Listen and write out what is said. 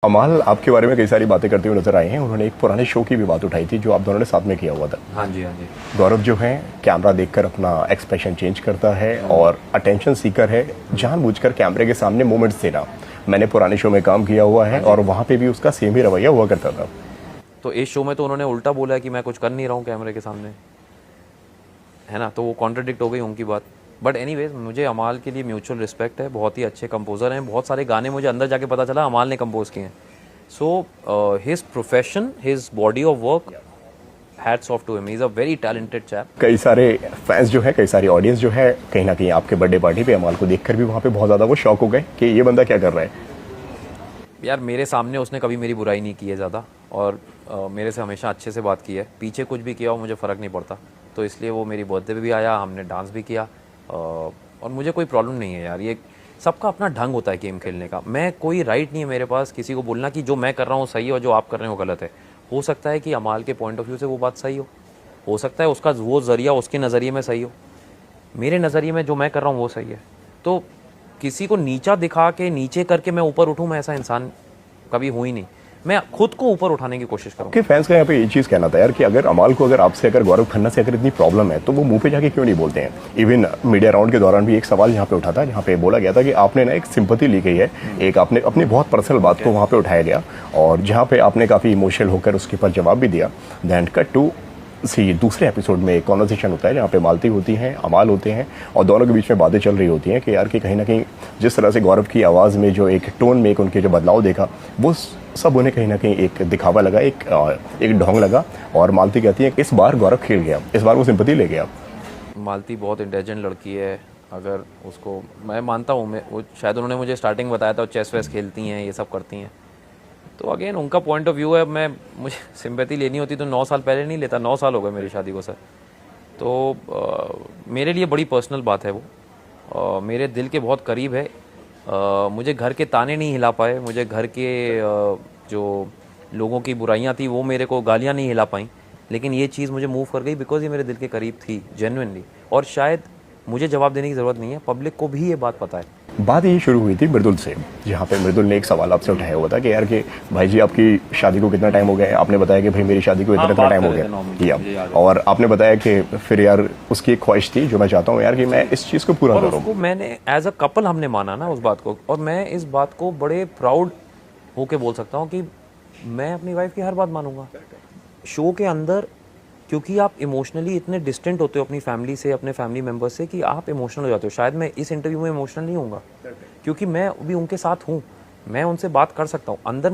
अमाल आपके बारे में कई सारी बातें करते हुए नजर आए हैं। उन्होंने एक पुराने शो की भी बात उठाई थी जो आप दोनों ने साथ में किया हुआ था। हाँ जी, हाँ जी। गौरव जो है कैमरा देखकर अपना एक्सप्रेशन चेंज करता है और अटेंशन सीकर है, जानबूझकर कैमरे के सामने मोमेंट्स देना। मैंने पुराने शो में काम किया हुआ है और वहाँ पे भी उसका सेम ही रवैया हुआ करता था। तो इस शो में तो उन्होंने उल्टा बोला है कि मैं कुछ कर नहीं रहा हूँ कैमरे के सामने, है ना, तो वो कॉन्ट्रडिक्ट हो गई उनकी बात। बट एनीवेज मुझे अमाल के लिए म्यूचुअल रिस्पेक्ट है, बहुत ही अच्छे कंपोज़र हैं। बहुत सारे गाने मुझे अंदर जाके पता चला अमाल ने कंपोज किए हैं। So his profession, his body of work, hats off to him, he is a very talented chap. कई सारे फैंस जो है, कई सारी ऑडियंस जो है, कहीं ना कहीं आपके बर्थडे पार्टी पे अमाल को देखकर भी वहाँ पे बहुत ज़्यादा वो शॉक हो गए कि ये बंदा क्या कर रहा है। यार मेरे सामने उसने कभी मेरी बुराई नहीं की है ज़्यादा, और मेरे से हमेशा अच्छे से बात की है। पीछे कुछ भी किया हो मुझे फ़र्क नहीं पड़ता, तो इसलिए वो मेरी बर्थडे पे भी आया, हमने डांस भी किया, और मुझे कोई प्रॉब्लम नहीं है यार। ये सबका अपना ढंग होता है गेम खेलने का। मैं कोई राइट नहीं है मेरे पास किसी को बोलना कि जो मैं कर रहा हूँ सही है और जो आप कर रहे हो गलत है। हो सकता है कि अमाल के पॉइंट ऑफ व्यू से वो बात सही हो सकता है उसका वो ज़रिया उसके नज़रिए में सही हो, मेरे नज़रिए में जो मैं कर रहा हूँ वो सही है। तो किसी को नीचा दिखा के नीचे करके मैं ऊपर उठूँ, मैं ऐसा इंसान कभी हूँ ही नहीं। मैं खुद को ऊपर उठाने की कोशिश करूँ। कि फैंस का यहाँ पे ये चीज़ कहना था यार कि अगर अमाल को, अगर आपसे, अगर गौरव खन्ना से अगर इतनी प्रॉब्लम है तो वो मुंह पे जाके क्यों नहीं बोलते हैं। इवन मीडिया राउंड के दौरान भी एक सवाल यहाँ पे उठा था जहाँ पे बोला गया था कि आपने ना एक सिंपैथी ली गई है, एक आपने अपनी बहुत पर्सनल बात को वहाँ पे उठाया गया और जहाँ पे आपने काफ़ी इमोशनल होकर उसके ऊपर जवाब भी दिया। देन कट टू सी दूसरे एपिसोड में एक कॉन्वर्सेशन होता है जहाँ पे मालती होती हैं, अमाल होते हैं और दोनों के बीच में बातें चल रही होती हैं कि यार कि कहीं ना कहीं जिस तरह से गौरव की आवाज़ में जो एक टोन में एक उनके जो बदलाव देखा, वो सब उन्हें कहीं ना कहीं एक दिखावा लगा, एक ढोंग लगा। और मालती कहती है कि इस बार गौरव खेल गया, इस बार वो सिंपैथी ले गया। मालती बहुत इंटेलिजेंट लड़की है, अगर उसको मैं मानता हूँ, मैं वो शायद उन्होंने मुझे स्टार्टिंग बताया था चेस वेस खेलती हैं, ये सब करती हैं, तो अगेन उनका पॉइंट ऑफ व्यू है। मुझे सिंपैथी लेनी होती तो 9 साल पहले नहीं लेता, 9 साल हो गए मेरी शादी को सर। तो मेरे लिए बड़ी पर्सनल बात है वो, मेरे दिल के बहुत करीब है। मुझे घर के ताने नहीं हिला पाए, मुझे घर के जो लोगों की बुराइयां थी वो मेरे को गालियां नहीं हिला पाई, लेकिन ये चीज़ मुझे मूव कर गई बिकॉज ये मेरे दिल के करीब थी जेन्युइनली। और शायद मुझे जवाब देने की ज़रूरत नहीं है, पब्लिक को भी ये बात पता है। बात ये शुरू हुई थी मृदुल से, जहाँ पे मृदुल ने एक सवाल आपसे उठाया हुआ था कि यार कि भाई जी आपकी शादी को कितना टाइम हो गया है। आपने बताया कि भाई मेरी शादी को इतना टाइम हो गया, और आपने बताया कि फिर यार उसकी एक ख्वाहिश थी जो मैं चाहता हूँ यार कि मैं इस चीज़ को पूरा करूँ। उसको मैंने एज अ कपल हमने माना ना उस बात को, और मैं इस बात को बड़े प्राउड होके बोल सकता हूँ कि मैं अपनी वाइफ की हर बात मानूंगा। शो के अंदर क्योंकि आप इमोशनली इतने डिस्टेंट होते हो अपनी फैमिली से, अपने फैमिली मेम्बर से, कि आप इमोशनल हो जाते हो। शायद मैं इस इंटरव्यू में इमोशनल नहीं होऊंगा क्योंकि मैं अभी उनके साथ हूँ, मैं उनसे बात कर सकता हूँ अंदर।